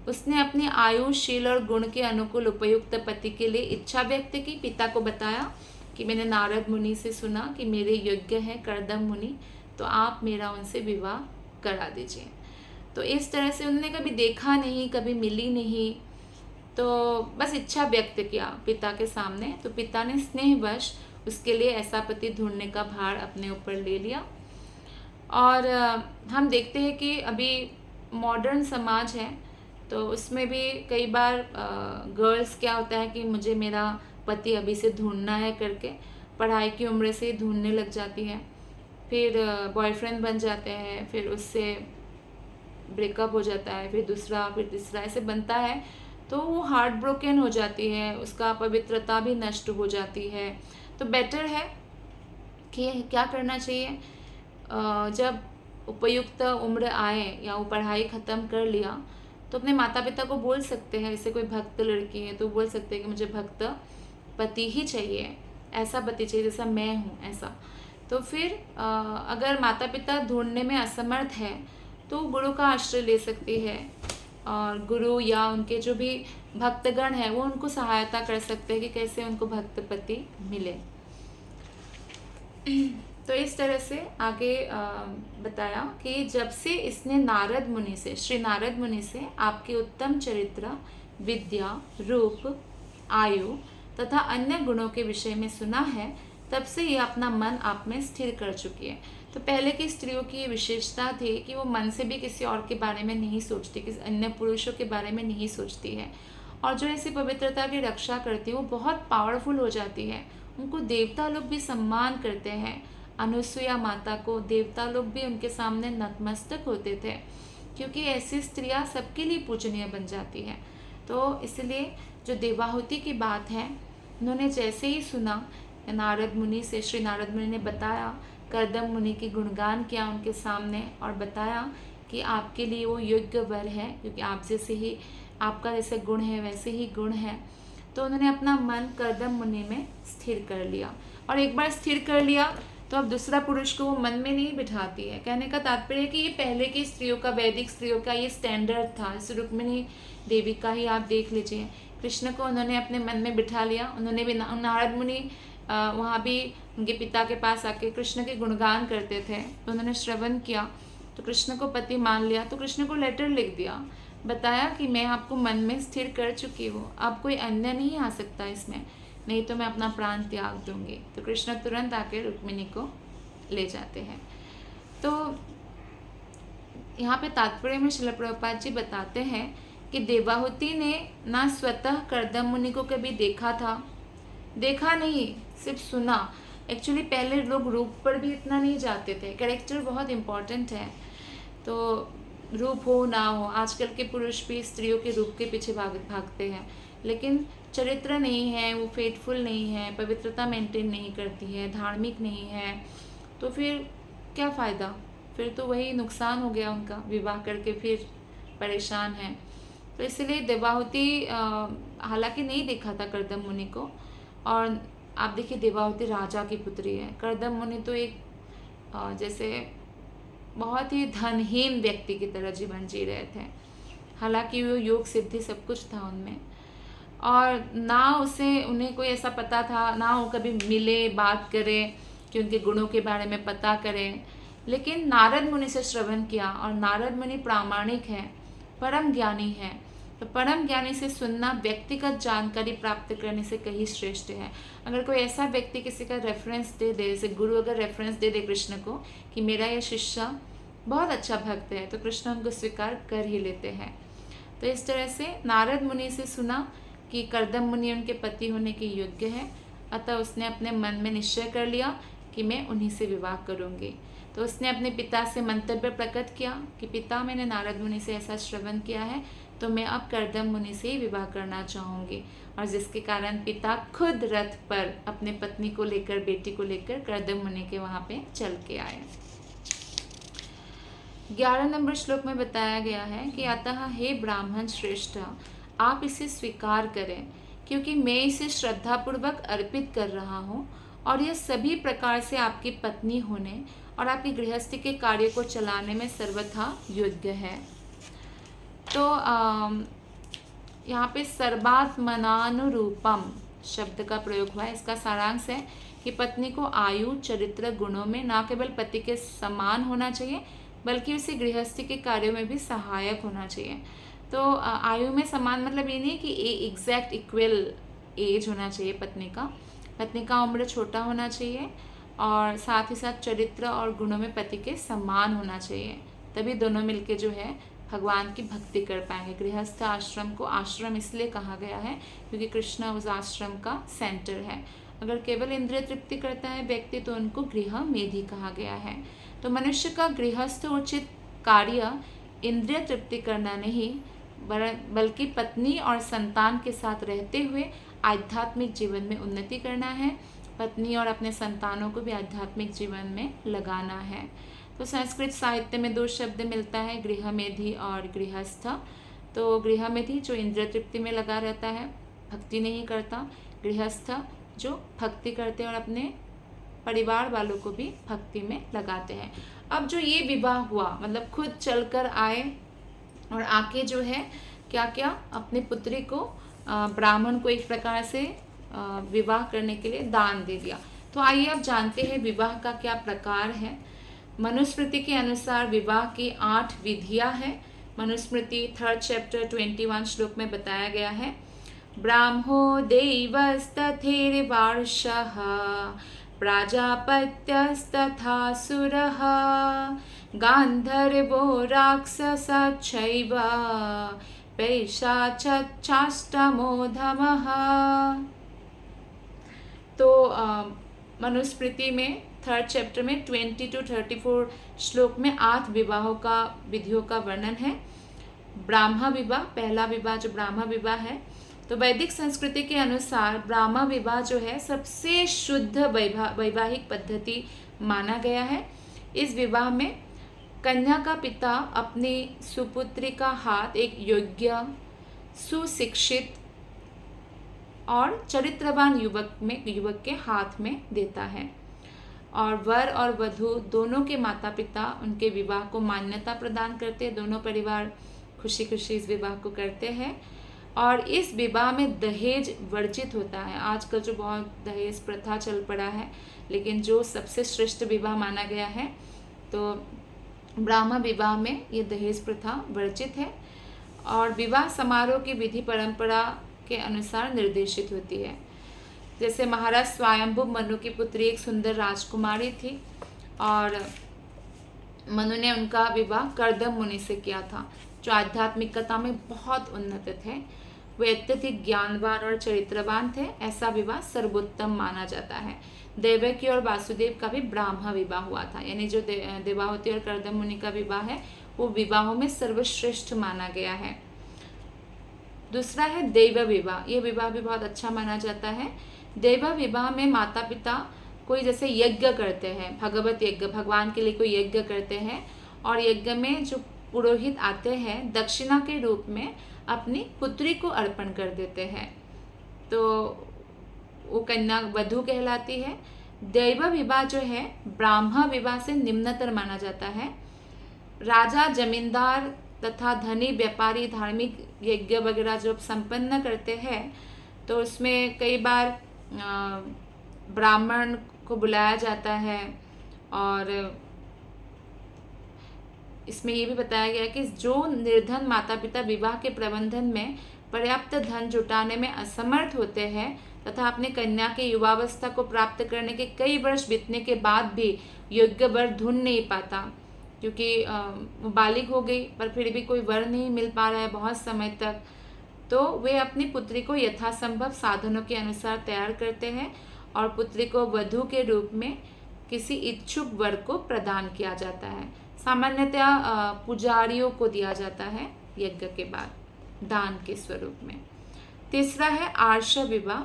उसने अपनी आयु, शील और गुण के अनुकूल उपयुक्त पति के लिए इच्छा व्यक्त की। पिता को बताया कि मैंने नारद मुनि से सुना कि मेरे योग्य है कर्दम मुनि, तो आप मेरा उनसे विवाह करा दीजिए। तो इस तरह से उन्होंने कभी देखा नहीं, कभी मिली नहीं, तो बस इच्छा व्यक्त किया पिता के सामने। तो पिता ने स्नेहवश उसके लिए ऐसा पति ढूंढने का भार अपने ऊपर ले लिया। और हम देखते हैं कि अभी मॉडर्न समाज है तो उसमें भी कई बार गर्ल्स क्या होता है कि मुझे मेरा पति अभी से ढूंढना है करके पढ़ाई की उम्र से ढूंढने लग जाती है, फिर बॉयफ्रेंड बन जाते हैं, फिर उससे ब्रेकअप हो जाता है, फिर दूसरा, फिर तीसरा, ऐसे बनता है। तो वो हार्ट ब्रोकन हो जाती है, उसका पवित्रता भी नष्ट हो जाती है। तो बेटर है कि क्या करना चाहिए, जब उपयुक्त उम्र आए या वो पढ़ाई ख़त्म कर लिया तो अपने माता पिता को बोल सकते हैं। जैसे कोई भक्त लड़की है तो बोल सकते हैं कि मुझे भक्त पति ही चाहिए, ऐसा पति चाहिए जैसा मैं हूँ, ऐसा। तो फिर अगर माता पिता ढूंढने में असमर्थ है तो गुरु का आश्रय ले सकती है, और गुरु या उनके जो भी भक्तगण हैं वो उनको सहायता कर सकते हैं कि कैसे उनको भक्त पति मिले। तो इस तरह से आगे बताया कि जब से इसने नारद मुनि से, श्री नारद मुनि से आपके उत्तम चरित्र, विद्या, रूप, आयु तथा अन्य गुणों के विषय में सुना है, तब से ये अपना मन आप में स्थिर कर चुकी है। तो पहले की स्त्रियों की ये विशेषता थी कि वो मन से भी किसी और के बारे में नहीं सोचती, किसी अन्य पुरुषों के बारे में नहीं सोचती है, और जो ऐसी पवित्रता की रक्षा करती है वो बहुत पावरफुल हो जाती है। उनको देवता लोग भी सम्मान करते हैं। अनुसुईया माता को देवता लोग भी उनके सामने नतमस्तक होते थे, क्योंकि ऐसी स्त्रियां सबके लिए पूजनीय बन जाती हैं। तो इसलिए जो देवाहुति की बात है, उन्होंने जैसे ही सुना नारद मुनि से, श्री नारद मुनि ने बताया, कर्दम मुनि की गुणगान किया उनके सामने और बताया कि आपके लिए वो योग्य वर है, क्योंकि आप जैसे ही, आपका जैसे गुण है वैसे ही गुण है। तो उन्होंने अपना मन कर्दम मुनि में स्थिर कर लिया, और एक बार स्थिर कर लिया तो अब दूसरा पुरुष को वो मन में नहीं बिठाती है। कहने का तात्पर्य है कि ये पहले की स्त्रियों का, वैदिक स्त्रियों का ये स्टैंडर्ड था। इस रुक्मिणी देवी का ही आप देख लीजिए, कृष्ण को उन्होंने अपने मन में बिठा लिया। उन्होंने भी, नारद मुनि वहाँ भी उनके पिता के पास आके कृष्ण के गुणगान करते थे, तो उन्होंने श्रवण किया, तो कृष्ण को पति मान लिया। तो कृष्ण को लेटर लिख दिया, बताया कि मैं आपको मन में स्थिर कर चुकी हूँ, अब कोई अन्य नहीं आ सकता इसमें, नहीं तो मैं अपना प्राण त्याग दूंगी। तो कृष्ण तुरंत आके रुक्मिणी को ले जाते हैं। तो यहाँ पे तात्पर्य में श्रील प्रभुपाद जी बताते हैं कि देवाहुति ने ना स्वतः कर्दम मुनि को कभी देखा था, देखा नहीं, सिर्फ सुना। एक्चुअली पहले लोग रूप पर भी इतना नहीं जाते थे, कैरेक्टर बहुत इम्पॉर्टेंट है। तो रूप हो ना हो, आजकल के पुरुष भी स्त्रियों के रूप के पीछे भागते हैं, लेकिन चरित्र नहीं है, वो फेथफुल नहीं है, पवित्रता मेंटेन नहीं करती है, धार्मिक नहीं है, तो फिर क्या फ़ायदा, फिर तो वही नुकसान हो गया उनका, विवाह करके फिर परेशान है। तो इसलिए देवाहुति हालांकि नहीं देखा था कर्दम मुनि को। और आप देखिए देवाहुति राजा की पुत्री है, कर्दम मुनि तो एक जैसे बहुत ही धनहीन व्यक्ति की तरह जीवन जी रहे थे। हालांकि वो योग सिद्धि सब कुछ था उनमें, और ना उन्हें कोई ऐसा पता था, ना वो कभी मिले बात करें कि उनके गुणों के बारे में पता करें। लेकिन नारद मुनि से श्रवण किया, और नारद मुनि प्रामाणिक हैं, परम ज्ञानी हैं। तो परम ज्ञानी से सुनना व्यक्तिगत जानकारी प्राप्त करने से कहीं श्रेष्ठ है। अगर कोई ऐसा व्यक्ति किसी का रेफरेंस दे दे, जैसे गुरु अगर रेफरेंस दे दे कृष्ण को कि मेरा ये शिष्य बहुत अच्छा भक्त है, तो कृष्ण उनको स्वीकार कर ही लेते हैं। तो इस तरह से नारद मुनि से सुना कि कर्दम मुनि उनके पति होने के योग्य है, अतः उसने अपने मन में निश्चय कर लिया कि मैं उन्हीं से विवाह करूंगी। तो उसने अपने पिता से मंतव्य प्रकट किया कि पिता, मैंने नारद मुनि से ऐसा श्रवण किया है, तो मैं अब कर्दम मुनि से ही विवाह करना चाहूँगी। और जिसके कारण पिता खुद रथ पर अपने पत्नी को लेकर, बेटी को लेकर कर्दम मुनि के वहाँ पे चल के आए। 11 नंबर श्लोक में बताया गया है कि अतः हे ब्राह्मण श्रेष्ठ, आप इसे स्वीकार करें, क्योंकि मैं इसे श्रद्धापूर्वक अर्पित कर रहा हूँ, और यह सभी प्रकार से आपकी पत्नी होने और आपकी गृहस्थी के कार्य को चलाने में सर्वथा योग्य है। तो यहाँ पे सर्वात्मनानुरूपम शब्द का प्रयोग हुआ है। इसका सारांश है कि पत्नी को आयु, चरित्र, गुणों में न केवल पति के समान होना चाहिए, बल्कि उसे गृहस्थी के कार्यों में भी सहायक होना चाहिए। तो आयु में समान मतलब ये नहीं कि एग्जैक्ट इक्वल एज होना चाहिए पत्नी का उम्र छोटा होना चाहिए, और साथ ही साथ चरित्र और गुणों में पति के समान होना चाहिए, तभी दोनों मिलके जो है भगवान की भक्ति कर पाएंगे। गृहस्थ आश्रम को आश्रम इसलिए कहा गया है क्योंकि कृष्ण उस आश्रम का सेंटर है। अगर केवल इंद्रिय तृप्ति करता है व्यक्ति तो उनको गृह मेधी कहा गया है। तो मनुष्य का गृहस्थ उचित कार्य इंद्रिय तृप्ति करना नहीं, बल्कि पत्नी और संतान के साथ रहते हुए आध्यात्मिक जीवन में उन्नति करना है। पत्नी और अपने संतानों को भी आध्यात्मिक जीवन में लगाना है। तो संस्कृत साहित्य में 2 शब्द मिलता है, गृहमेधी और गृहस्थ। तो गृहमेधी जो इंद्रिय तृप्ति में लगा रहता है, भक्ति नहीं करता, गृहस्थ जो भक्ति करते हैं और अपने परिवार वालों को भी भक्ति में लगाते हैं। अब जो ये विवाह हुआ, मतलब खुद चलकर आए और आके जो है क्या क्या अपनी पुत्री को ब्राह्मण को एक प्रकार से विवाह करने के लिए दान दे दिया। तो आइए अब जानते हैं विवाह का क्या प्रकार है। मनुस्मृति के अनुसार विवाह की 8 विधियां हैं। मनुस्मृति 3rd चैप्टर 21 श्लोक में बताया गया है, ब्राह्मो देवस्तथेर्वार्षः प्राजापत्यस्तथासुरः गान्धर्वो राक्षसश्चैव पैशाचाष्टमो धमः। तो मनुस्मृति में 3rd चैप्टर में 20 to 34 श्लोक में 8 विधियों का वर्णन है। ब्राह्म विवाह, पहला विवाह जो ब्राह्म विवाह है, तो वैदिक संस्कृति के अनुसार ब्राह्म विवाह जो है सबसे शुद्ध वैवाहिक पद्धति माना गया है। इस विवाह में कन्या का पिता अपनी सुपुत्री का हाथ एक योग्य, सुशिक्षित और चरित्रवान युवक के हाथ में देता है, और वर और वधू दोनों के माता पिता उनके विवाह को मान्यता प्रदान करते हैं। दोनों परिवार खुशी खुशी इस विवाह को करते हैं, और इस विवाह में दहेज वर्जित होता है। आजकल जो बहुत दहेज प्रथा चल पड़ा है, लेकिन जो सबसे श्रेष्ठ विवाह माना गया है तो ब्राह्म विवाह में ये दहेज प्रथा वर्जित है, और विवाह समारोह की विधि परंपरा के अनुसार निर्देशित होती है। जैसे महाराज स्वयंभू मनु की पुत्री एक सुंदर राजकुमारी थी, और मनु ने उनका विवाह कर्दम मुनि से किया था, जो आध्यात्मिकता में बहुत उन्नत थे। वे अत्यधिक ज्ञानवान और चरित्रवान थे। ऐसा विवाह सर्वोत्तम माना जाता है। देवकी और वासुदेव का भी ब्राह्म विवाह हुआ था, यानी जो देवाहुति और कर्दम मुनि का विवाह है वो विवाहों में सर्वश्रेष्ठ माना गया है। दूसरा है दैव विवाह। ये विवाह भी बहुत अच्छा माना जाता है। दैव विवाह में माता पिता कोई जैसे यज्ञ करते हैं, भगवत यज्ञ, भगवान के लिए कोई यज्ञ करते हैं, और यज्ञ में जो पुरोहित आते हैं दक्षिणा के रूप में अपनी पुत्री को अर्पण कर देते हैं, तो वो कन्या वधू कहलाती है। दैव विवाह जो है ब्राह्मण विवाह से निम्नतर माना जाता है। राजा, जमींदार तथा धनी व्यापारी धार्मिक यज्ञ वगैरह जब संपन्न करते हैं तो उसमें कई बार ब्राह्मण को बुलाया जाता है, और इसमें ये भी बताया गया कि जो निर्धन माता पिता विवाह के प्रबंधन में पर्याप्त धन जुटाने में असमर्थ होते हैं तथा अपनी कन्या के युवावस्था को प्राप्त करने के कई वर्ष बीतने के बाद भी योग्य वर ढूंढ नहीं पाता, क्योंकि वो बालिग हो गई पर फिर भी कोई वर नहीं मिल पा रहा है बहुत समय तक, तो वे अपनी पुत्री को यथासंभव साधनों के अनुसार तैयार करते हैं और पुत्री को वधू के रूप में किसी इच्छुक वर को प्रदान किया जाता है। सामान्यतया पुजारियों को दिया जाता है यज्ञ के बाद दान के स्वरूप में। तीसरा है आर्ष विवाह।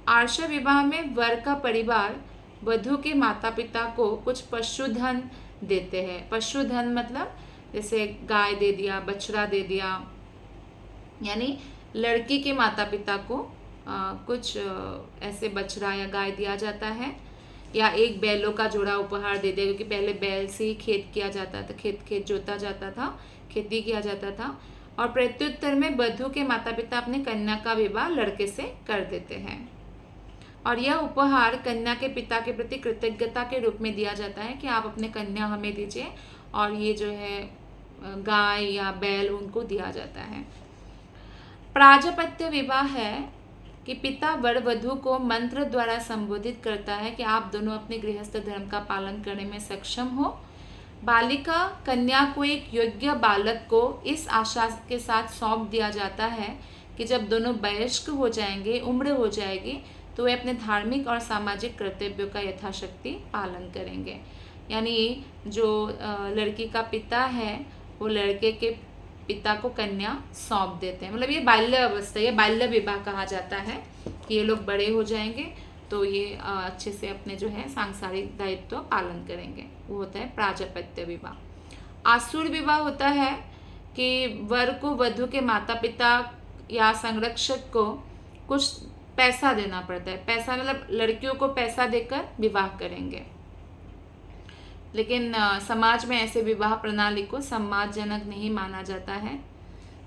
आर्ष विवाह में वर का परिवार वधू के माता पिता को कुछ पशुधन देते हैं। पशुधन मतलब जैसे गाय दे दिया, बछड़ा दे दिया, यानी लड़की के माता पिता को कुछ ऐसे बछड़ा या गाय दिया जाता है, या एक बैलों का जोड़ा उपहार दे दिया, क्योंकि पहले बैल से ही खेत किया जाता था, खेत जोता जाता था, खेती किया जाता था। और प्रत्युत्तर में वधू के माता पिता अपने कन्या का विवाह लड़के से कर देते हैं, और यह उपहार कन्या के पिता के प्रति कृतज्ञता के रूप में दिया जाता है कि आप अपने कन्या हमें दीजिए, और ये जो है गाय या बैल उनको दिया जाता है। प्राजपत्य विवाह है कि पिता वर वधू को मंत्र द्वारा संबोधित करता है कि आप दोनों अपने गृहस्थ धर्म का पालन करने में सक्षम हो। बालिका कन्या को एक योग्य बालक को इस आशा के साथ सौंप दिया जाता है कि जब दोनों वयस्क हो जाएंगे, उम्र हो जाएगी, तो वे अपने धार्मिक और सामाजिक कर्तव्यों का यथाशक्ति पालन करेंगे। यानी जो लड़की का पिता है वो लड़के के पिता को कन्या सौंप देते हैं। मतलब ये बाल्य अवस्था, ये बाल्य विवाह कहा जाता है कि ये लोग बड़े हो जाएंगे तो ये अच्छे से अपने जो है सांसारिक दायित्व पालन करेंगे, वो होता है प्राजपत्य विवाह। आसुर विवाह होता है कि वर को वधू के माता पिता या संरक्षक को कुछ पैसा देना पड़ता है। पैसा मतलब लड़कियों को पैसा देकर विवाह करेंगे, लेकिन समाज में ऐसे विवाह प्रणाली को सम्मानजनक नहीं माना जाता है,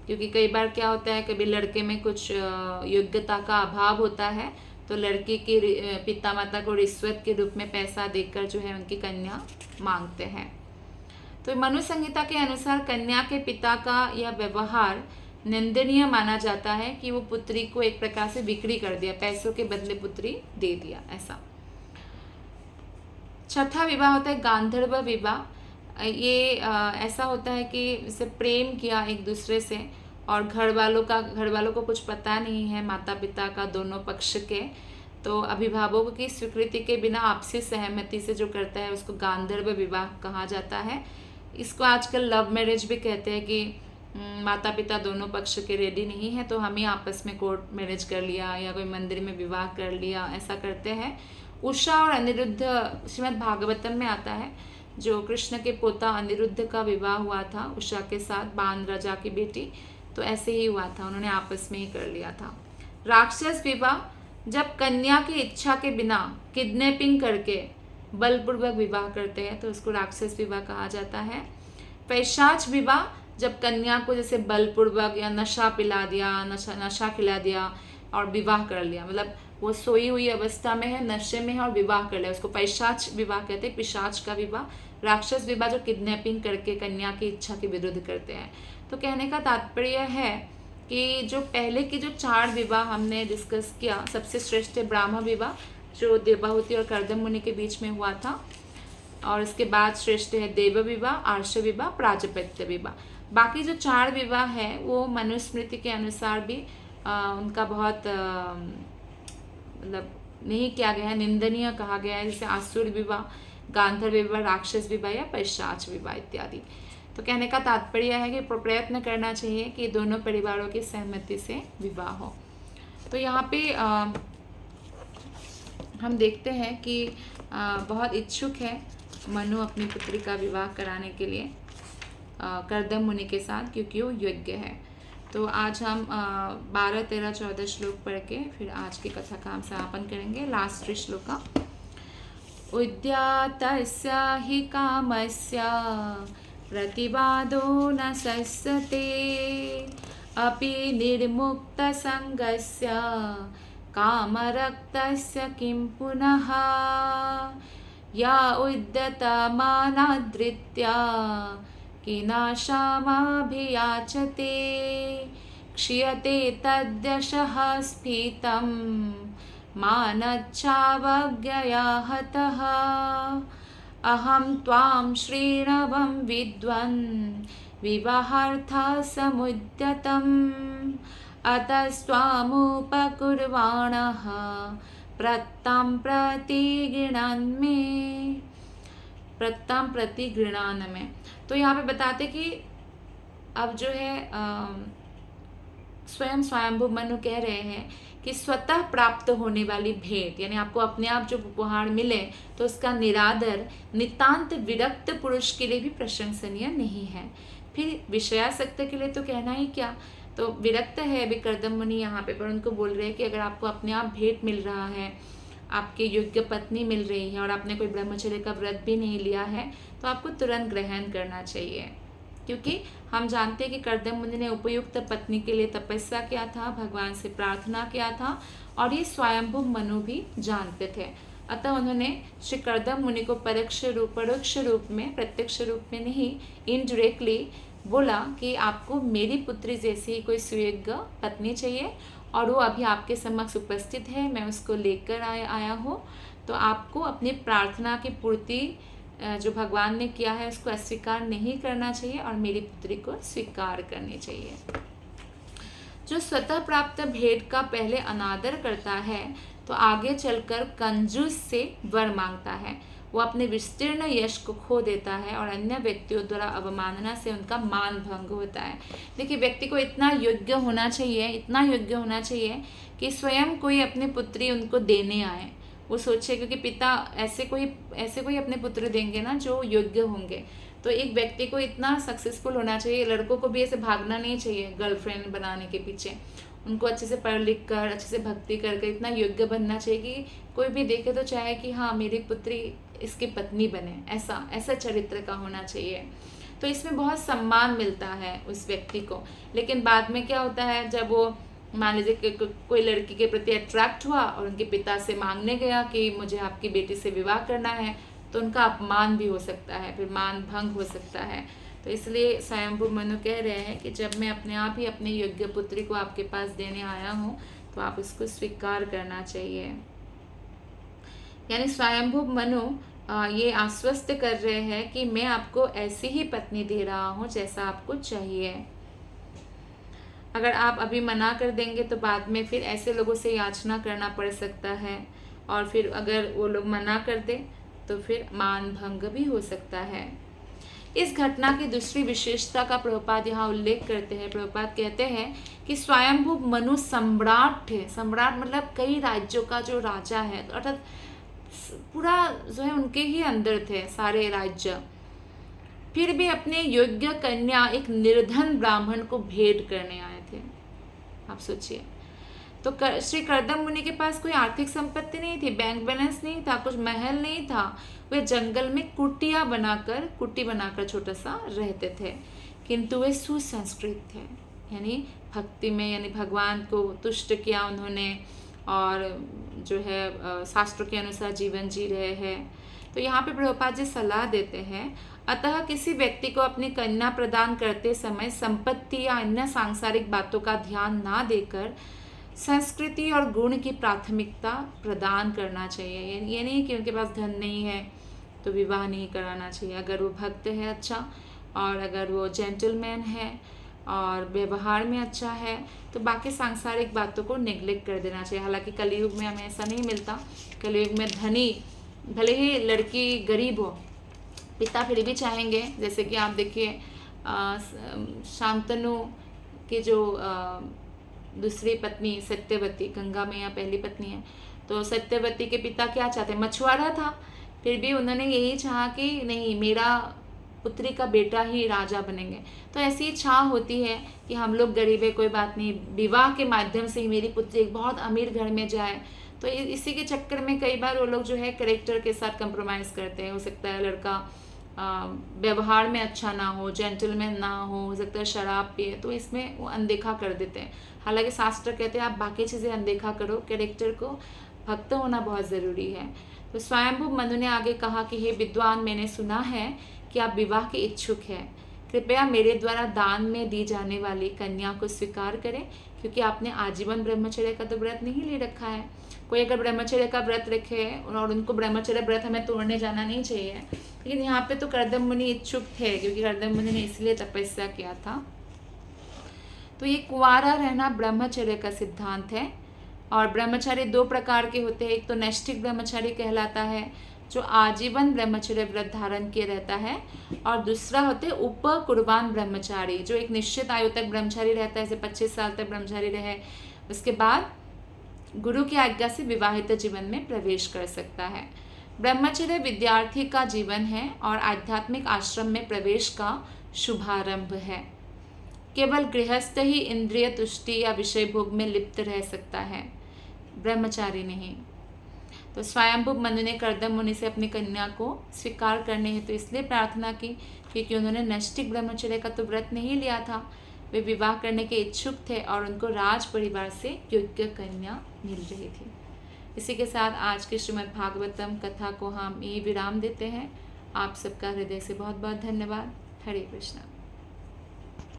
क्योंकि कई बार क्या होता है, कभी लड़के में कुछ योग्यता का अभाव होता है तो लड़की के पिता माता को रिश्वत के रूप में पैसा देकर जो है उनकी कन्या मांगते हैं। तो मनु संहिता के अनुसार कन्या के पिता का यह व्यवहार निंदनीय माना जाता है कि वो पुत्री को एक प्रकार से बिक्री कर दिया, पैसों के बदले पुत्री दे दिया, ऐसा। चौथा विवाह होता है गांधर्व विवाह। ये ऐसा होता है कि इसे प्रेम किया एक दूसरे से, और घर वालों को कुछ पता नहीं है माता पिता का दोनों पक्ष के, तो अभिभावकों की स्वीकृति के बिना आपसी सहमति से जो करता है उसको गांधर्व विवाह कहा जाता है। इसको आजकल लव मैरिज भी कहते हैं कि माता पिता दोनों पक्ष के रेडी नहीं है तो हम ही आपस में कोर्ट मैरिज कर लिया या कोई मंदिर में विवाह कर लिया, ऐसा करते हैं। उषा और अनिरुद्ध श्रीमद् भागवतम में आता है, जो कृष्ण के पोता अनिरुद्ध का विवाह हुआ था उषा के साथ, बान राजा की बेटी, तो ऐसे ही हुआ था, उन्होंने आपस में ही कर लिया था। राक्षस विवाह, जब कन्या की इच्छा के बिना किडनैपिंग करके बलपूर्वक विवाह करते हैं तो उसको राक्षस विवाह कहा जाता है। पैशाच विवाह, जब कन्या को जैसे बलपूर्वक या नशा पिला दिया, नशा खिला दिया और विवाह कर लिया, मतलब वो सोई हुई अवस्था में है, नशे में है और विवाह कर लिया, उसको पैशाच विवाह कहते हैं, पिशाच का विवाह। राक्षस विवाह जो किडनैपिंग करके कन्या की इच्छा के विरुद्ध करते हैं। तो कहने का तात्पर्य है कि जो पहले की जो 4 विवाह हमने डिस्कस किया, सबसे श्रेष्ठ है ब्राह्मण विवाह जो देवाहुति और कर्दम मुनि के बीच में हुआ था, और इसके बाद श्रेष्ठ है देव विवाह, आर्ष विवाह, प्राजपत्य विवाह। बाकी जो 4 विवाह है वो मनुस्मृति के अनुसार भी उनका बहुत मतलब नहीं किया गया है, निंदनीय कहा गया है, जैसे आसुर विवाह, गांधर्व विवाह, राक्षस विवाह या पैशाच विवाह इत्यादि। तो कहने का तात्पर्य है कि प्रयत्न करना चाहिए कि दोनों परिवारों की सहमति से विवाह हो। तो यहाँ पे हम देखते हैं कि बहुत इच्छुक है मनु अपनी पुत्री का विवाह कराने के लिए कर्दम मुनि के साथ, क्योंकि वो योग्य है। तो आज हम 12, 13, 14 श्लोक पढ़ के फिर आज की कथा का हम समापन करेंगे। लास्ट 3 श्लोका। उद्यातस्य हि कामस्य प्रतिवादो न सस्यते अपि निर्मुक्तसङ्गस्य कामरक्तस्य किं पुनः या उद्यतमानादृत्या किनाशामभियाचते क्षीयते तद्यशः स्फीतं मानच्छावज्ञया हतः अहं त्वां श्रीणवं विद्वन् विवाहार्थः समुद्यतम् अतस्त्वामुपकुर्वाणः प्रत्तां प्रतिगृणान् में। तो यहाँ पे बताते कि अब जो है स्वयं स्वयंभू मनु कह रहे हैं कि स्वतः प्राप्त होने वाली भेंट, यानी आपको अपने आप जो उपहार मिले तो उसका निरादर नितांत विरक्त पुरुष के लिए भी प्रशंसनीय नहीं है। फिर विषयासक्त के लिए तो कहना ही क्या। तो विरक्त है अभी कर्दम मुनि यहाँ पे, पर उनको बोल रहे हैं कि अगर आपको अपने आप भेंट मिल रहा है, आपकी योग्य पत्नी मिल रही है और आपने कोई ब्रह्मचर्य का व्रत भी नहीं लिया है, तो आपको तुरंत ग्रहण करना चाहिए। क्योंकि हम जानते हैं कि कर्दम मुनि ने उपयुक्त पत्नी के लिए तपस्या किया था, भगवान से प्रार्थना किया था, और ये स्वयंभू मनु भी जानते थे। अतः उन्होंने श्री कर्दम मुनि को परोक्ष रूप में, प्रत्यक्ष रूप में नहीं, इनडायरेक्टली बोला कि आपको मेरी पुत्री जैसी ही कोई सुयोग्य पत्नी चाहिए और वो अभी आपके समक्ष उपस्थित है, मैं उसको लेकर आया हूँ। तो आपको अपनी प्रार्थना की पूर्ति जो भगवान ने किया है उसको अस्वीकार नहीं करना चाहिए और मेरी पुत्री को स्वीकार करनी चाहिए। जो स्वतः प्राप्त भेंट का पहले अनादर करता है तो आगे चलकर कंजूस से वर मांगता है। वो अपने विस्तीर्ण यश को खो देता है और अन्य व्यक्तियों द्वारा अवमानना से उनका मान भंग होता है। देखिए, व्यक्ति को इतना योग्य होना चाहिए कि स्वयं कोई अपनी पुत्री उनको देने आए। वो सोचे, क्योंकि पिता ऐसे कोई अपने पुत्र देंगे ना जो योग्य होंगे। तो एक व्यक्ति को इतना सक्सेसफुल होना चाहिए, लड़कों को भी ऐसे भागना नहीं चाहिए गर्लफ्रेंड बनाने के पीछे। उनको अच्छे से पढ़ लिख कर, अच्छे से भक्ति करके इतना योग्य बनना चाहिए कि कोई भी देखे तो चाहे कि हाँ, मेरी पुत्री इसकी पत्नी बने। ऐसा चरित्र का होना चाहिए। तो इसमें बहुत सम्मान मिलता है उस व्यक्ति को। लेकिन बाद में क्या होता है, जब वो मान लीजिए कोई लड़की के प्रति अट्रैक्ट हुआ और उनके पिता से मांगने गया कि मुझे आपकी बेटी से विवाह करना है, तो उनका अपमान भी हो सकता है, फिर मान भंग हो सकता है। तो इसलिए स्वयंभू मनु कह रहे हैं कि जब मैं अपने आप ही अपनी योग्य पुत्री को आपके पास देने आया हूँ तो आप उसको स्वीकार करना चाहिए। यानी स्वयंभू मनु ये आश्वस्त कर रहे हैं कि मैं आपको ऐसी ही पत्नी दे रहा हूँ जैसा आपको चाहिए। अगर आप अभी मना कर देंगे तो बाद में फिर ऐसे लोगों से याचना करना पड़ सकता है, और फिर अगर वो लोग मना कर दे तो फिर मान भंग भी हो सकता है। इस घटना की दूसरी विशेषता का प्रभुपाद यहाँ उल्लेख करते हैं। प्रभुपाद कहते हैं कि स्वयंभू मनु सम्राट थे। सम्राट मतलब कई राज्यों का जो राजा है, अर्थात पूरा जो है उनके ही अंदर थे सारे राज्य। फिर भी अपने योग्य कन्या एक निर्धन ब्राह्मण को भेंट करने आए थे। आप सोचिए। तो श्री कर्दम मुनि के पास कोई आर्थिक संपत्ति नहीं थी, बैंक बैलेंस नहीं था, कुछ महल नहीं था। वे जंगल में कुटी बनाकर छोटा सा रहते थे, किंतु वे सुसंस्कृत थे। यानी भक्ति में, यानी भगवान को तुष्ट किया उन्होंने, और जो है शास्त्र के अनुसार जीवन जी रहे हैं। तो यहाँ पे प्रभुपाद जी सलाह देते हैं, अतः किसी व्यक्ति को अपनी कन्या प्रदान करते समय संपत्ति या अन्य सांसारिक बातों का ध्यान ना देकर संस्कृति और गुण की प्राथमिकता प्रदान करना चाहिए। ये नहीं कि उनके पास धन नहीं है तो विवाह नहीं कराना चाहिए। अगर वो भक्त है अच्छा, और अगर वो जेंटलमैन है और व्यवहार में अच्छा है, तो बाकी सांसारिक बातों को नेग्लेक्ट कर देना चाहिए। हालांकि कलयुग में हमें ऐसा नहीं मिलता। कलयुग में धनी, भले ही लड़की गरीब हो, पिता फिर भी चाहेंगे। जैसे कि आप देखिए शांतनु की जो दूसरी पत्नी सत्यवती, गंगा मैया पहली पत्नी है, तो सत्यवती के पिता क्या चाहते, मछुआरा था, फिर भी उन्होंने यही चाहा कि नहीं, मेरा पुत्री का बेटा ही राजा बनेंगे। तो ऐसी इच्छा होती है कि हम लोग गरीब है, कोई बात नहीं, विवाह के माध्यम से ही मेरी पुत्री एक बहुत अमीर घर में जाए। तो इसी के चक्कर में कई बार वो लोग जो है कैरेक्टर के साथ कंप्रोमाइज़ करते हैं। हो सकता है लड़का व्यवहार में अच्छा ना हो, जेंटलमैन ना हो सकता है शराब पिए, तो इसमें वो अनदेखा कर देते हैं। हालांकि शास्त्र कहते हैं आप बाकी चीज़ें अनदेखा करो, कैरेक्टर को भक्त होना बहुत ज़रूरी है। तो स्वयंभू मनु ने आगे कहा कि हे विद्वान, मैंने सुना है कि आप विवाह के इच्छुक हैं। कृपया मेरे द्वारा दान में दी जाने वाली कन्या को स्वीकार करें, क्योंकि आपने आजीवन ब्रह्मचर्य का तो व्रत नहीं ले रखा है। कोई अगर ब्रह्मचर्य का व्रत रखे और उनको ब्रह्मचर्य व्रत हमें तोड़ने जाना नहीं चाहिए, लेकिन यहाँ पे तो कर्दम मुनि इच्छुक थे, क्योंकि कर्दम मुनि ने इसलिए तपस्या किया था। तो ये कुंवारा रहना ब्रह्मचर्य का सिद्धांत है। और ब्रह्मचारी दो प्रकार के होते हैं। एक तो नैष्ठिक ब्रह्मचारी कहलाता है, जो आजीवन ब्रह्मचर्य व्रत धारण किए रहता है, और दूसरा होते हैं उपकुर्बान ब्रह्मचारी, जो एक निश्चित आयु तक ब्रह्मचारी रहता है, जैसे 25 साल तक ब्रह्मचारी रहे, उसके बाद गुरु की आज्ञा से विवाहित जीवन में प्रवेश कर सकता है। ब्रह्मचर्य विद्यार्थी का जीवन है और आध्यात्मिक आश्रम में प्रवेश का शुभारंभ है। केवल गृहस्थ ही इंद्रिय तुष्टि या विषय भोग में लिप्त रह सकता है, ब्रह्मचारी नहीं। तो स्वयंभू मनु ने कर्दम मुनि से अपनी कन्या को स्वीकार करने हेतु इसलिए प्रार्थना की क्योंकि उन्होंने नैष्ठिक ब्रह्मचर्य का तो व्रत नहीं लिया था। वे विवाह करने के इच्छुक थे और उनको राज परिवार से योग्य कन्या मिल रही थी। इसी के साथ आज के श्रीमद् भागवतम कथा को हम यही विराम देते हैं। आप सबका हृदय से बहुत बहुत धन्यवाद। हरे कृष्णा।